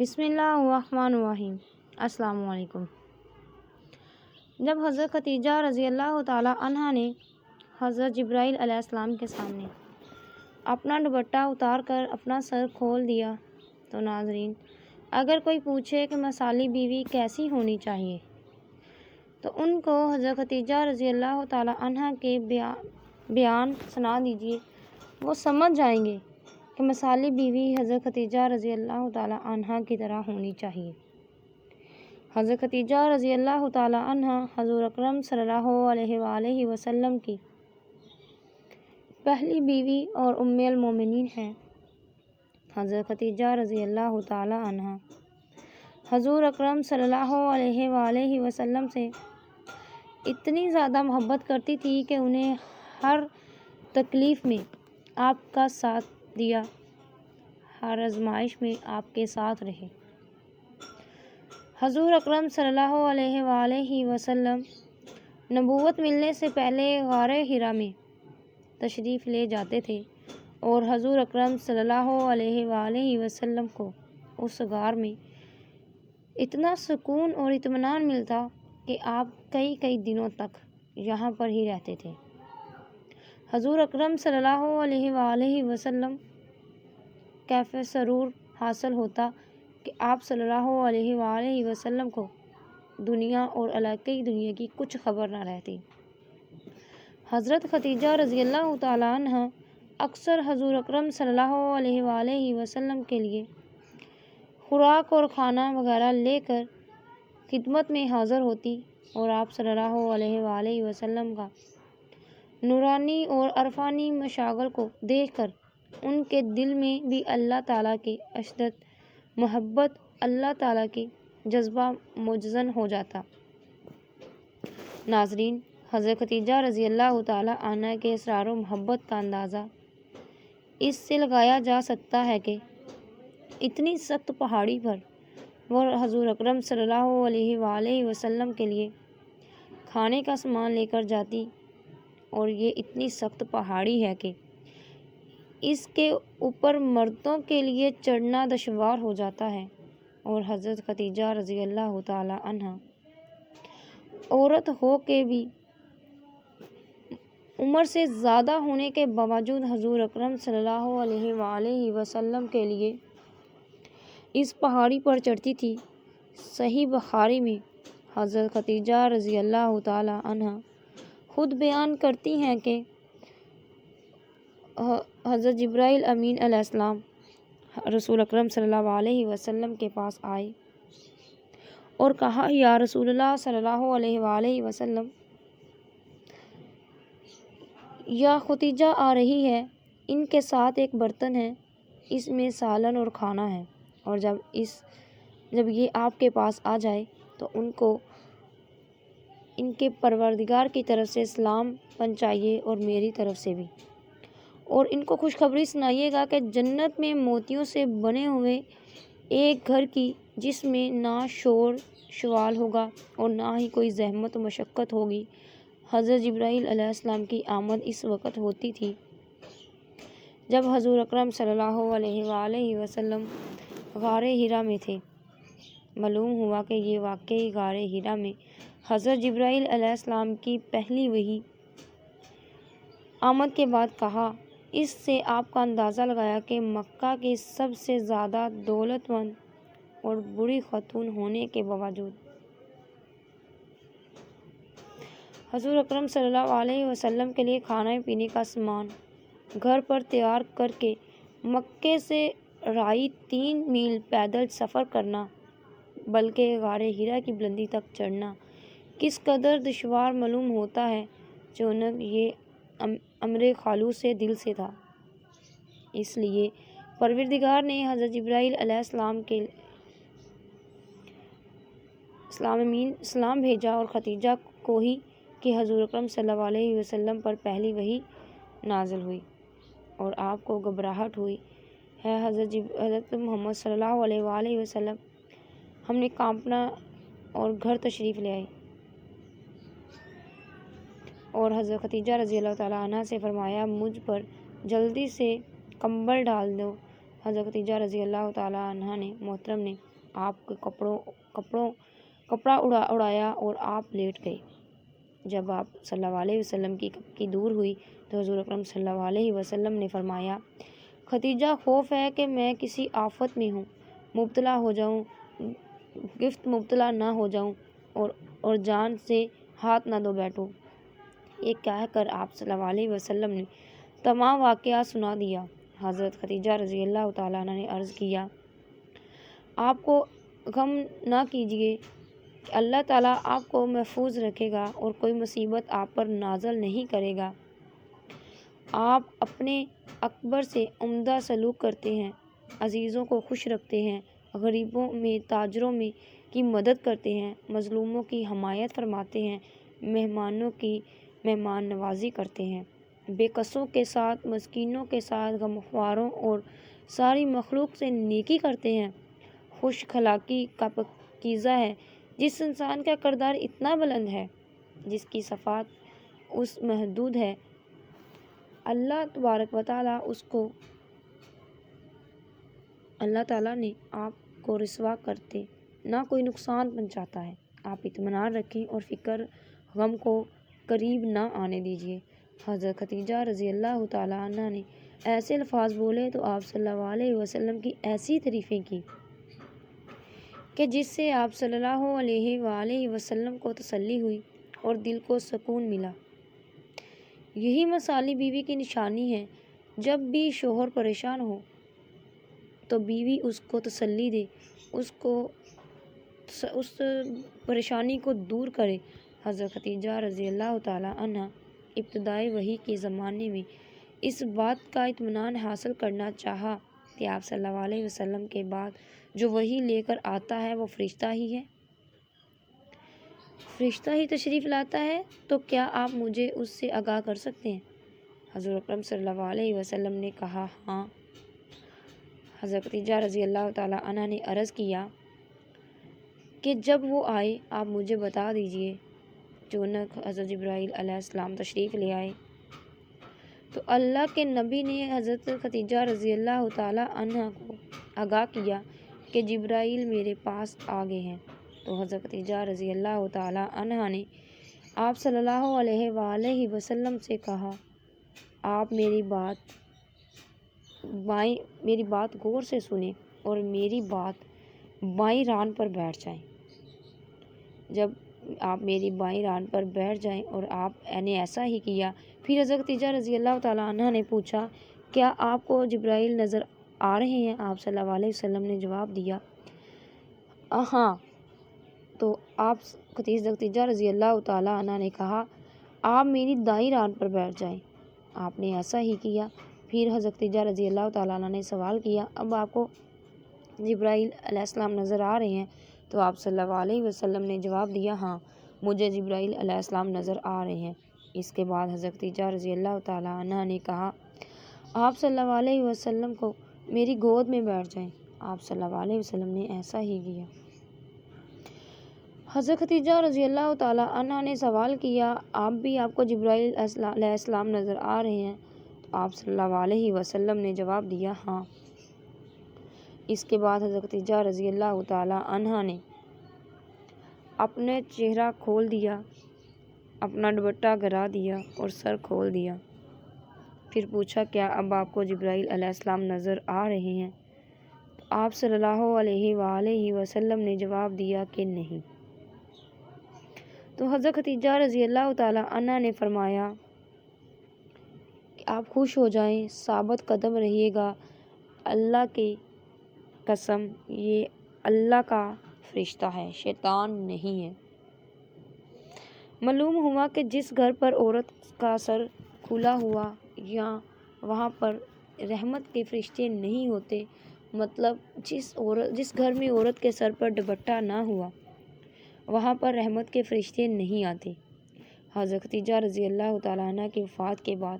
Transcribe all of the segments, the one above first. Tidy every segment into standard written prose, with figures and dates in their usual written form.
بسم اللہ الرحمن الرحیم۔ السلام علیکم۔ جب حضرت خدیجہ رضی اللہ تعالیٰ عنہا نے حضرت جبرائیل علیہ السلام کے سامنے اپنا دوپٹہ اتار کر اپنا سر کھول دیا تو ناظرین، اگر کوئی پوچھے کہ مثالی بیوی کیسی ہونی چاہیے تو ان کو حضرت خدیجہ رضی اللہ تعالیٰ عنہا کے بیان سنا دیجیے، وہ سمجھ جائیں گے کہ مثالی بیوی حضرت خدیجہ رضی اللہ تعالیٰ عنہا کی طرح ہونی چاہیے۔ حضرت خدیجہ رضی اللہ تعالیٰ عنہا حضور اکرم صلی اللہ علیہ وآلہ وسلم کی پہلی بیوی اور ام المومنین ہیں۔ حضرت خدیجہ رضی اللہ تعالیٰ عنہا حضور اکرم صلی اللہ علیہ وآلہ وسلم سے اتنی زیادہ محبت کرتی تھی کہ انہیں ہر تکلیف میں آپ کا ساتھ دیا، ہر آزمائش میں آپ کے ساتھ رہے۔ حضور اکرم صلی اللہ علیہ وآلہ وسلم نبوت ملنے سے پہلے غار حرا میں تشریف لے جاتے تھے اور حضور اکرم صلی اللہ علیہ وآلہ وسلم کو اس غار میں اتنا سکون اور اطمینان ملتا کہ آپ کئی دنوں تک یہاں پر ہی رہتے تھے۔ حضور اکرم صلی اللہ علیہ وآلہ وسلم کیف سرور حاصل ہوتا کہ آپ صلی اللہ علیہ وآلہ وسلم کو دنیا اور علاقائی دنیا کی کچھ خبر نہ رہتی۔ حضرت خدیجہ رضی اللہ تعالیٰ عنہا اکثر حضور اکرم صلی اللہ علیہ وآلہ وسلم کے لیے خوراک اور کھانا وغیرہ لے کر خدمت میں حاضر ہوتی اور آپ صلی اللہ علیہ وآلہ وسلم کا نورانی اور عرفانی مشاغل کو دیکھ کر ان کے دل میں بھی اللہ تعالیٰ کی اشدت محبت، اللہ تعالیٰ کی جذبہ مجزن ہو جاتا۔ ناظرین، حضرت خدیجہ رضی اللہ تعالیٰ عنہا کے اسرار و محبت کا اندازہ اس سے لگایا جا سکتا ہے کہ اتنی سخت پہاڑی پر وہ حضور اکرم صلی اللہ علیہ وآلہ وسلم کے لیے کھانے کا سامان لے کر جاتی، اور یہ اتنی سخت پہاڑی ہے کہ اس کے اوپر مردوں کے لیے چڑھنا دشوار ہو جاتا ہے، اور حضرت خدیجہ رضی اللہ تعالیٰ عنہا عورت ہو کے بھی عمر سے زیادہ ہونے کے باوجود حضور اکرم صلی اللہ علیہ وآلہ وسلم کے لیے اس پہاڑی پر چڑھتی تھی۔ صحیح بخاری میں حضرت خدیجہ رضی اللہ تعالیٰ عنہا خود بیان کرتی ہیں کہ حضرت جبرائیل امین علیہ السلام رسول اکرم صلی اللہ علیہ وسلم کے پاس آئے اور کہا، یا رسول اللہ صلی اللہ علیہ وآلہ وسلم، یا خدیجہ آ رہی ہے، ان کے ساتھ ایک برتن ہے، اس میں سالن اور کھانا ہے، اور جب یہ آپ کے پاس آ جائے تو ان کو ان کے پروردگار کی طرف سے سلام پہنچائیے اور میری طرف سے بھی، اور ان کو خوشخبری سنائیے گا کہ جنت میں موتیوں سے بنے ہوئے ایک گھر کی، جس میں نہ شور شوال ہوگا اور نہ ہی کوئی زحمت و مشقت ہوگی۔ حضرت جبرائیل علیہ السلام کی آمد اس وقت ہوتی تھی جب حضور اکرم صلی اللہ علیہ وآلہ وسلم غار حرا میں تھے۔ معلوم ہوا کہ یہ واقعی غار حرا میں حضرت جبرائیل علیہ السلام کی پہلی وحی آمد کے بعد کہا۔ اس سے آپ کا اندازہ لگایا کہ مکہ کی سب سے زیادہ دولت مند اور بڑی خاتون ہونے کے باوجود حضور اکرم صلی اللہ علیہ وسلم کے لیے کھانے پینے کا سامان گھر پر تیار کر کے مکے سے رائی 3 میل پیدل سفر کرنا، بلکہ غار حرا کی بلندی تک چڑھنا کس قدر دشوار معلوم ہوتا ہے، چونکہ یہ امر خالص دل سے تھا۔ اس لیے پروردگار نے حضرت جبرائیل علیہ السلام بھیجا اور خدیجہ کو ہی کہ حضور اکرم صلی اللہ علیہ وسلم پر پہلی وحی نازل ہوئی اور آپ کو گھبراہٹ ہوئی ہے۔ حضرت محمد صلی اللہ علیہ وآلہ وسلم ہم نے کانپنا اور گھر تشریف لے آئی اور حضرت خدیجہ رضی اللہ تعالیٰ عنہا سے فرمایا، مجھ پر جلدی سے کمبل ڈال دو۔ حضرت خدیجہ رضی اللہ تعالیٰ عنہا نے محترم نے آپ کے کپڑا اڑایا اور آپ لیٹ گئے۔ جب آپ صلی اللہ علیہ وسلم کی دور ہوئی تو حضور اکرم صلی اللہ علیہ وسلم نے فرمایا، ختیجہ، خوف ہے کہ میں کسی آفت میں مبتلا نہ ہو جاؤں اور جان سے ہاتھ نہ دھو بیٹھوں۔ یہ کہہ کر آپ صلی اللہ علیہ وسلم نے تمام واقعات سنا دیا۔ حضرت ختیجہ رضی اللہ تعالیٰ عنہ نے عرض کیا، آپ کو غم نہ کیجیے کہ اللہ تعالیٰ آپ کو محفوظ رکھے گا اور کوئی مصیبت آپ پر نازل نہیں کرے گا۔ آپ اپنے اکبر سے عمدہ سلوک کرتے ہیں، عزیزوں کو خوش رکھتے ہیں، غریبوں میں تاجروں میں کی مدد کرتے ہیں، مظلوموں کی حمایت فرماتے ہیں، مہمانوں کی مہمان نوازی کرتے ہیں، بے کسوں کے ساتھ، مسکینوں کے ساتھ، غمخواروں اور ساری مخلوق سے نیکی کرتے ہیں۔ خوش اخلاقی کا پاکیزہ ہے جس انسان کا کردار اتنا بلند ہے، جس کی صفات اس محدود ہے، اللہ تبارک و تعالیٰ نے آپ کو رسوا کرتے نہ کوئی نقصان پہنچاتا ہے۔ آپ اطمینان رکھیں اور فکر غم کو قریب نہ آنے دیجیے۔ حضرت ختیجہ رضی اللہ تعالیٰ عنہ نے ایسے الفاظ بولے تو آپ صلی اللہ علیہ وسلم کی ایسی تعریفیں کی کہ جس سے آپ صلی اللہ علیہ وآلہ وسلم کو تسلی ہوئی اور دل کو سکون ملا۔ یہی مثالی بیوی کی نشانی ہے۔ جب بھی شوہر پریشان ہو تو بیوی اس کو تسلی دے، اس پریشانی کو دور کرے۔ حضرت ختیجہ رضی اللہ تعالیٰ عنہ ابتدائی وحی کے زمانے میں اس بات کا اطمینان حاصل کرنا چاہا کہ آپ صلی اللہ علیہ وسلم کے بعد جو وحی لے کر آتا ہے وہ فرشتہ ہی تشریف لاتا ہے، تو کیا آپ مجھے اس سے آگاہ کر سکتے ہیں؟ حضور اکرم صلی اللہ علیہ وسلم نے کہا، ہاں۔ حضرت ختیجہ رضی اللہ تعالیٰ عنہ نے عرض کیا کہ جب وہ آئے آپ مجھے بتا دیجیے۔ چونک حضرت جبرائیل علیہ السلام تشریف لے آئے تو اللہ کے نبی نے حضرت ختیجہ رضی اللہ تعالیٰ عنہ کو آگاہ کیا کہ جبرائیل میرے پاس آ گئے ہیں۔ تو حضرت ختیجہ رضی اللہ تعالیٰ عنہ نے آپ صلی اللہ علیہ وآلہ وسلم سے کہا، آپ میری بات غور سے سنیں اور میری بات بائیں ران پر بیٹھ جائیں۔ جب آپ میری بائیں ران پر بیٹھ جائیں اور آپ نے ایسا ہی کیا، پھر حضرت ختیجہ رضی اللہ تعالیٰ عنہ نے پوچھا، کیا آپ کو جبرائیل نظر آ رہے ہیں؟ آپ صلی اللہ علیہ وسلم نے جواب دیا، ہاں۔ تو آپ حضرت ختیجہ رضی اللہ تعالیٰ عنہ نے کہا، آپ میری دائیں ران پر بیٹھ جائیں۔ آپ نے ایسا ہی کیا۔ پھر حضرت ختیجہ رضی اللہ تعالیٰ عنہ نے سوال کیا، اب آپ کو جبرائیل علیہ السلام نظر آ رہے ہیں؟ تو آپ صلی اللہ علیہ وسلم نے جواب دیا، ہاں، مجھے جبرائیل علیہ السلام نظر آ رہے ہیں۔ اس کے بعد حضرت ختیجہ رضی اللہ تعالیٰ عنہ نے کہا، آپ صلی اللہ علیہ وسلم کو میری گود میں بیٹھ جائیں۔ آپ صلی اللہ علیہ وسلم نے ایسا ہی کیا۔ حضرت ختیجہ رضی اللہ تعالیٰ عنہ نے سوال کیا، آپ کو جبرائیل علیہ السلام نظر آ رہے ہیں؟ تو آپ صلی اللہ علیہ وسلم نے جواب دیا، ہاں۔ اس کے بعد حضرت ختیجہ رضی اللہ تعالیٰ عنہ نے اپنا چہرہ کھول دیا، اپنا دوپٹہ گرا دیا اور سر کھول دیا۔ پھر پوچھا، کیا اب آپ کو جبرائیل علیہ السلام نظر آ رہے ہیں؟ تو آپ صلی اللہ علیہ وآلہ وسلم نے جواب دیا کہ نہیں۔ تو حضرت ختیجہ رضی اللہ تعالیٰ عنہ نے فرمایا کہ آپ خوش ہو جائیں، ثابت قدم رہیے گا، اللہ کی قسم یہ اللہ کا فرشتہ ہے، شیطان نہیں ہے۔ معلوم ہوا کہ جس گھر پر عورت کا سر کھلا ہوا یا وہاں پر رحمت کے فرشتے نہیں ہوتے، مطلب جس گھر میں عورت کے سر پر دوپٹہ نہ ہوا وہاں پر رحمت کے فرشتے نہیں آتے۔ حضرت ختیجہ رضی اللہ تعالیٰ عنہ کی وفات کے بعد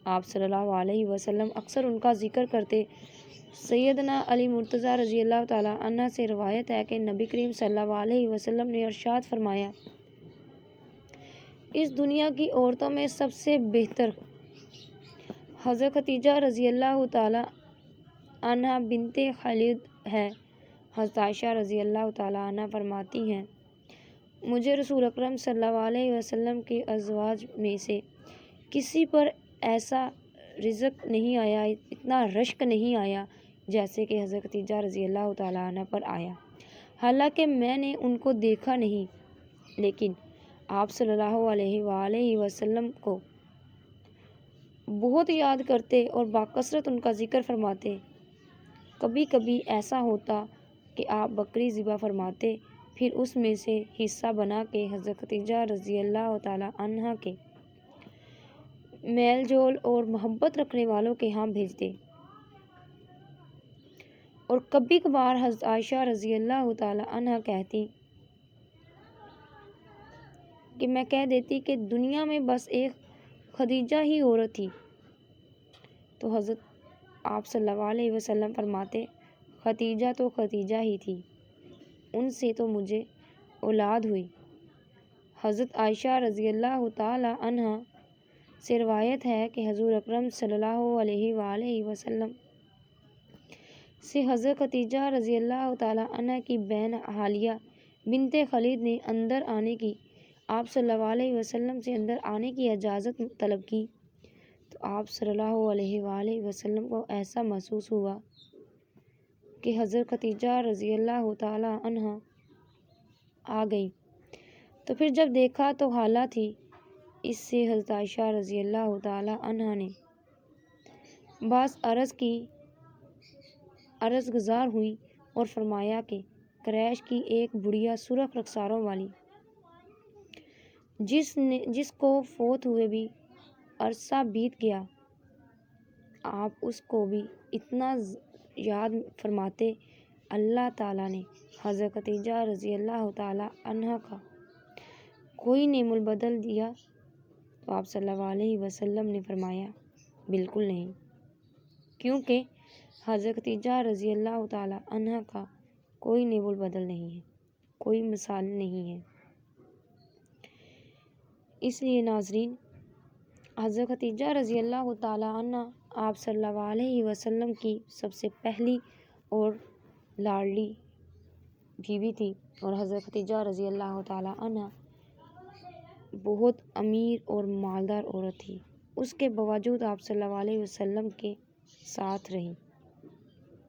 آپ صلی اللہ علیہ وسلم اکثر ان کا ذکر کرتے۔ سیدنا علی مرتضیٰ رضی اللہ تعالیٰ عنہ سے روایت ہے کہ نبی کریم صلی اللہ علیہ وسلم نے ارشاد فرمایا، اس دنیا کی عورتوں میں سب سے بہتر حضرت ختیجہ رضی اللہ تعالیٰ عنہ بنت خویلد ہے۔ حضرت عائشہ رضی اللہ تعالیٰ عنہ فرماتی ہیں مجھے رسول اکرم صلی اللہ علیہ وسلم کے ازواج میں سے کسی پر ایسا رزق نہیں آیا، اتنا رشک نہیں آیا جیسے کہ حضرت خدیجہ رضی اللہ تعالیٰ عنہ پر آیا۔ حالانکہ میں نے ان کو دیکھا نہیں، لیکن آپ صلی اللہ علیہ وآلہ وسلم کو بہت یاد کرتے اور باکثرت ان کا ذکر فرماتے۔ کبھی کبھی ایسا ہوتا کہ آپ بکری ذبح فرماتے، پھر اس میں سے حصہ بنا کے حضرت خدیجہ رضی اللہ تعالیٰ عنہ کے میل جول اور محبت رکھنے والوں کے ہاں بھیجتے، اور کبھی کبھار حضرت عائشہ رضی اللہ تعالیٰ عنہ کہتی کہ میں کہہ دیتی کہ دنیا میں بس ایک خدیجہ ہی عورت تھی، تو حضرت آپ صلی اللہ علیہ وسلم فرماتے خدیجہ تو خدیجہ ہی تھی، ان سے تو مجھے اولاد ہوئی۔ حضرت عائشہ رضی اللہ تعالیٰ عنہ سے روایت ہے کہ حضور اکرم صلی اللہ علیہ وآلہ وسلم سے حضرت خدیجہ رضی اللہ تعالیٰ عنہ کی بہن حالیہ بنت خالد نے اندر آنے کی، آپ صلی اللہ علیہ وسلم سے اندر آنے کی اجازت طلب کی، تو آپ صلی اللہ علیہ وآلہ وسلم کو ایسا محسوس ہوا کہ حضرت خدیجہ رضی اللہ تعالیٰ عنہ آ گئی، تو پھر جب دیکھا تو حالہ تھی۔ اس سے حضرت عائشہ رضی اللہ تعالیٰ عنہ نے بعض عرض گزار ہوئی اور فرمایا کہ قریش کی ایک بڑھیا سرخ رخساروں والی جس کو فوت ہوئے بھی عرصہ بیت گیا، آپ اس کو بھی اتنا یاد فرماتے، اللہ تعالیٰ نے حضرت خدیجہ رضی اللہ تعالیٰ عنہ کا کوئی نعم البدل دیا؟ تو آپ صلی اللہ علیہ وسلم نے فرمایا بالکل نہیں، کیونکہ حضرت خدیجہ رضی اللہ تعالیٰ عنہ کا کوئی نعم البدل نہیں ہے، کوئی مثال نہیں ہے۔ اس لیے ناظرین، حضرت خدیجہ رضی اللہ تعالیٰ عنہ آپ صلی اللہ علیہ وسلم کی سب سے پہلی اور لاڈلی بیوی تھی، اور حضرت خدیجہ رضی اللہ تعالیٰ عنہ بہت امیر اور مالدار عورت تھی، اس کے باوجود آپ صلی اللہ علیہ وسلم کے ساتھ رہی۔